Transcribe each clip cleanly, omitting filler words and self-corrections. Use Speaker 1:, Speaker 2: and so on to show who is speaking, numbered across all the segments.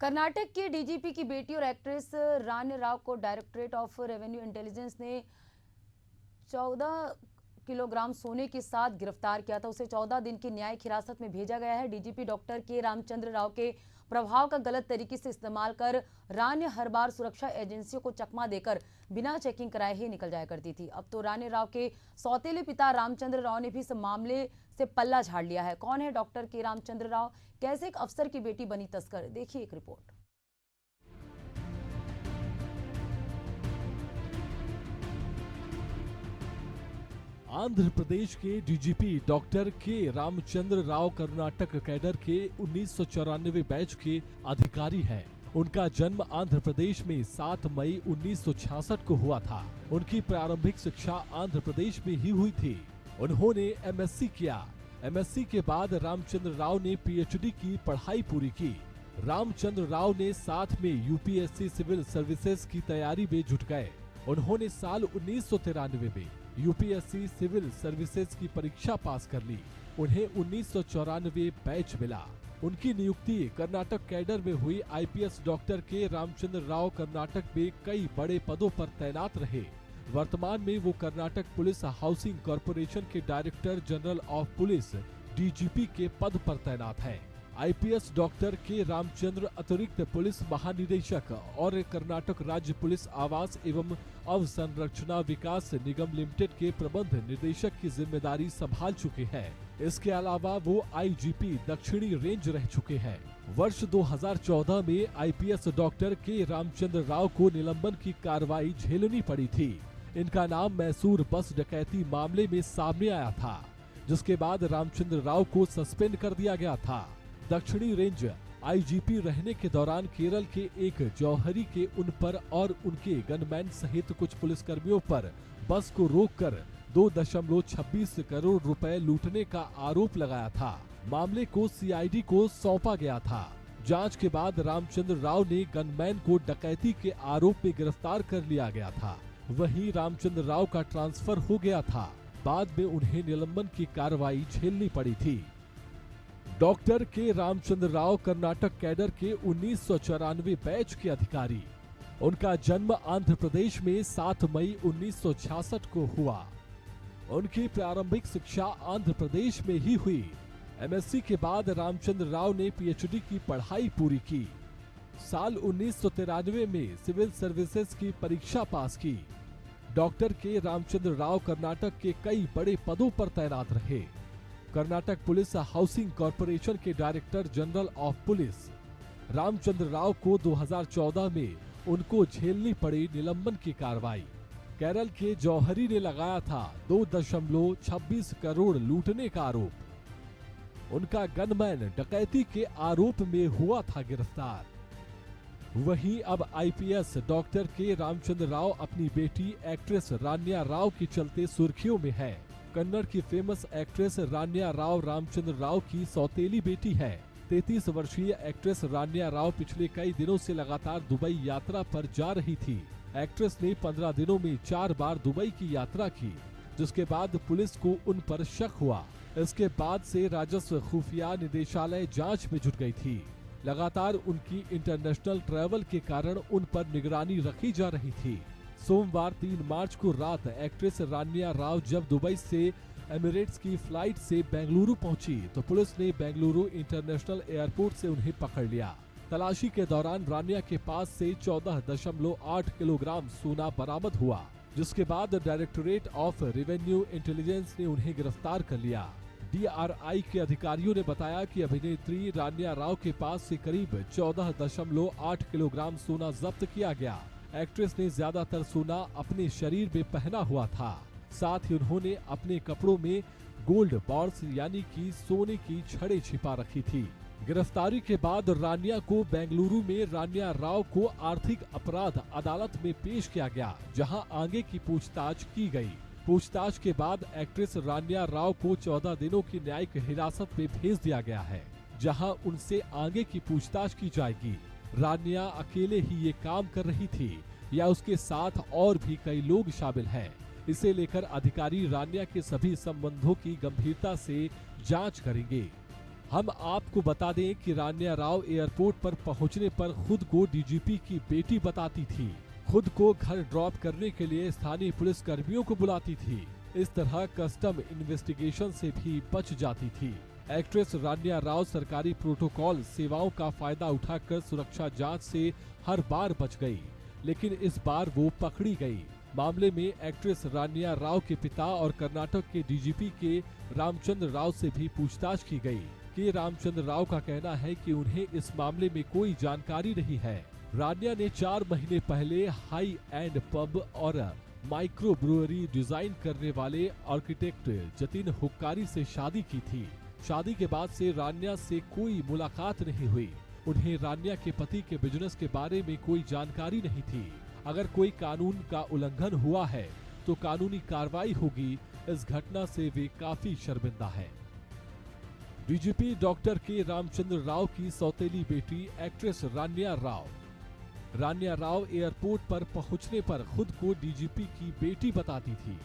Speaker 1: कर्नाटक के डीजीपी की बेटी और एक्ट्रेस रान्य राव को डायरेक्टरेट ऑफ रेवेन्यू इंटेलिजेंस ने 14 किलोग्राम सोने के साथ गिरफ्तार किया था। उसे 14 दिन की न्यायिक हिरासत में भेजा गया है। डीजीपी डॉक्टर के रामचंद्र राव के प्रभाव का गलत तरीके से इस्तेमाल कर रान्य हर बार सुरक्षा एजेंसियों को चकमा देकर बिना चेकिंग कराए ही निकल जाया करती थी। अब तो रान्य राव के सौतेले पिता रामचंद्र राव ने भी इस मामले से पल्ला झाड़ लिया है। कौन है डॉक्टर के रामचंद्र राव, कैसे एक अफसर की बेटी बनी तस्कर, देखिए एक रिपोर्ट।
Speaker 2: आंध्र प्रदेश के डीजीपी डॉक्टर के रामचंद्र राव कर्नाटक कैडर के 1994 बैच के अधिकारी हैं। उनका जन्म आंध्र प्रदेश में 7 मई 1966 को हुआ था। उनकी प्रारंभिक शिक्षा आंध्र प्रदेश में ही हुई थी। उन्होंने एमएससी किया। एमएससी के बाद रामचंद्र राव ने पीएचडी की पढ़ाई पूरी की। रामचंद्र राव ने साथ में यूपीएससी सिविल सर्विसेज की तैयारी में जुट गए। उन्होंने साल 1993 में यूपीएससी सिविल सर्विसेज की परीक्षा पास कर ली। उन्हें 1994 बैच मिला। उनकी नियुक्ति कर्नाटक कैडर में हुई। आईपीएस डॉक्टर के रामचंद्र राव कर्नाटक में कई बड़े पदों पर तैनात रहे। वर्तमान में वो कर्नाटक पुलिस हाउसिंग कॉरपोरेशन के director general of police DGP के पद पर तैनात है। आईपीएस डॉक्टर के रामचंद्र अतिरिक्त पुलिस महानिदेशक और कर्नाटक राज्य पुलिस आवास एवं अवसंरचना विकास निगम लिमिटेड के प्रबंध निदेशक की जिम्मेदारी संभाल चुके हैं। इसके अलावा वो आईजीपी दक्षिणी रेंज रह चुके हैं। वर्ष 2014 में आईपीएस डॉक्टर के रामचंद्र राव को निलंबन की कार्रवाई झेलनी पड़ी थी। इनका नाम मैसूर बस डकैती मामले में सामने आया था, जिसके बाद रामचंद्र राव को सस्पेंड कर दिया गया था। दक्षिणी रेंज आईजीपी रहने के दौरान केरल के एक जौहरी के उन पर और उनके गनमैन सहित कुछ पुलिसकर्मियों पर बस को रोककर 2.26 करोड़ रुपए लूटने का आरोप लगाया था। मामले को सीआईडी को सौंपा गया था। जांच के बाद रामचंद्र राव ने गनमैन को डकैती के आरोप में गिरफ्तार कर लिया गया था। वहीं रामचंद्र राव का ट्रांसफर हो गया था। बाद में उन्हें निलंबन की कार्रवाई झेलनी पड़ी थी। डॉक्टर के रामचंद्र राव कर्नाटक कैडर के 1994 बैच के अधिकारी। उनका जन्म आंध्र प्रदेश में 7 मई 1966 को हुआ। उनकी प्रारंभिक शिक्षा आंध्र प्रदेश में ही हुई। एमएससी के बाद रामचंद्र राव ने पीएचडी की पढ़ाई पूरी की। साल 1993 में सिविल सर्विसेज की परीक्षा पास की। डॉक्टर के रामचंद्र राव कर्नाटक के कई बड़े पदों पर तैनात रहे। कर्नाटक पुलिस हाउसिंग कॉरपोरेशन के director general of police. Ramchandra Rao को 2014 में उनको झेलनी पड़ी निलंबन की कार्रवाई। केरल के जौहरी ने लगाया था 2.26 करोड़ लूटने का आरोप। उनका गनमैन डकैती के आरोप में हुआ था गिरफ्तार। वहीं अब आईपीएस डॉक्टर के रामचंद्र राव अपनी बेटी एक्ट्रेस रान्या राव के चलते सुर्खियों में है। कन्नड़ की फेमस एक्ट्रेस रान्या राव रामचंद्र राव की सौतेली बेटी है। 33 वर्षीय एक्ट्रेस रान्या राव पिछले कई दिनों से लगातार दुबई यात्रा पर जा रही थी। एक्ट्रेस ने 15 दिनों में 4 बार दुबई की यात्रा की, जिसके बाद पुलिस को उन पर शक हुआ। इसके बाद से राजस्व खुफिया निदेशालय जांच में जुट गई थी। लगातार उनकी इंटरनेशनल ट्रैवल के कारण उन पर निगरानी रखी जा रही थी। सोमवार 3 मार्च को रात एक्ट्रेस रान्या राव जब दुबई से एमिरेट्स की फ्लाइट से बेंगलुरु पहुंची तो पुलिस ने बेंगलुरु इंटरनेशनल एयरपोर्ट से उन्हें पकड़ लिया। तलाशी के दौरान रान्या के पास से 14.8 किलोग्राम सोना बरामद हुआ, जिसके बाद डायरेक्टरेट ऑफ रेवेन्यू इंटेलिजेंस ने उन्हें गिरफ्तार कर लिया। डीआरआई के अधिकारियों ने बताया कि अभिनेत्री रान्या राव के पास से करीब 14.8 किलोग्राम सोना जब्त किया गया। एक्ट्रेस ने ज्यादातर सोना अपने शरीर में पहना हुआ था। साथ ही उन्होंने अपने कपड़ों में गोल्ड बॉर्स यानी कि सोने की छड़ें छिपा रखी थी। गिरफ्तारी के बाद रान्या को बेंगलुरु में रान्या राव को आर्थिक अपराध अदालत में पेश किया गया, जहां आगे की पूछताछ की गई। पूछताछ के बाद एक्ट्रेस रान्या राव को 14 दिनों की न्यायिक हिरासत में भेज दिया गया है, जहां उनसे आगे की पूछताछ की जाएगी। रान्या अकेले ही ये काम कर रही थी या उसके साथ और भी कई लोग शामिल हैं? इसे लेकर अधिकारी रान्या के सभी संबंधों की गंभीरता से जांच करेंगे। हम आपको बता दें कि रान्या राव एयरपोर्ट पर पहुंचने पर खुद को डीजीपी की बेटी बताती थी। खुद को घर ड्रॉप करने के लिए स्थानीय पुलिस कर्मियों को बुलाती थी। इस तरह कस्टम इन्वेस्टिगेशन से भी बच जाती थी। एक्ट्रेस रान्या राव सरकारी प्रोटोकॉल सेवाओं का फायदा उठाकर सुरक्षा जांच से हर बार बच गई, लेकिन इस बार वो पकड़ी गई। मामले में एक्ट्रेस रान्या राव के पिता और कर्नाटक के डीजीपी के रामचंद्र राव से भी पूछताछ की गई। के रामचंद्र राव का कहना है कि उन्हें इस मामले में कोई जानकारी नहीं है। रान्या ने 4 महीने पहले हाई एंड पब और माइक्रो ब्रुअरी डिजाइन करने वाले आर्किटेक्ट जतिन हुक्कारी से शादी की थी। शादी के बाद से रान्या से कोई मुलाकात नहीं हुई। उन्हें रान्या के पति के बिजनेस के बारे में कोई जानकारी नहीं थी। अगर कोई कानून का उल्लंघन हुआ है तो कानूनी कार्रवाई होगी। इस घटना से वे काफी शर्मिंदा है। डीजीपी डॉक्टर के रामचंद्र राव की सौतेली बेटी एक्ट्रेस रान्या राव। रान्या राव एयरपोर्ट पर पहुंचने पर खुद को डीजीपी की बेटी बताती थी।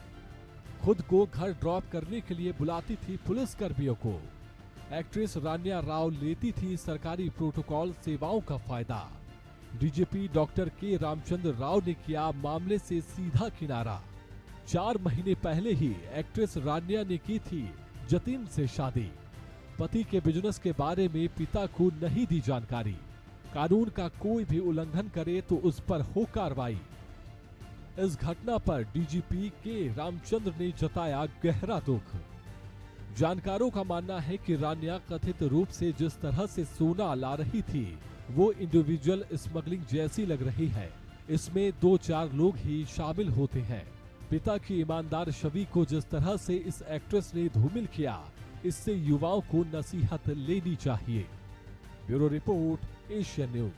Speaker 2: खुद को घर ड्रॉप करने के लिए बुलाती थी पुलिस कर्मियों को। एक्ट्रेस रान्या राव लेती थी सरकारी प्रोटोकॉल सेवाओं का फायदा। डीजीपी डॉक्टर के रामचंद्र राव ने किया मामले से सीधा किनारा। 4 महीने पहले ही एक्ट्रेस रान्या ने की थी जतिन से शादी। पति के बिजनेस के बारे में पिता को नहीं दी जानकारी। कानून का कोई भी उल्लंघन करे तो उस पर हो कार्रवाई। इस घटना पर डीजीपी के रामचंद्र ने जताया गहरा दुख। जानकारों का मानना है कि रान्या कथित रूप से जिस तरह से सोना ला रही थी वो इंडिविजुअल स्मगलिंग जैसी लग रही है। इसमें 2-4 लोग ही शामिल होते हैं। पिता की ईमानदार छवि को जिस तरह से इस एक्ट्रेस ने धूमिल किया, इससे युवाओं को नसीहत लेनी चाहिए। Bureau report, Asian news.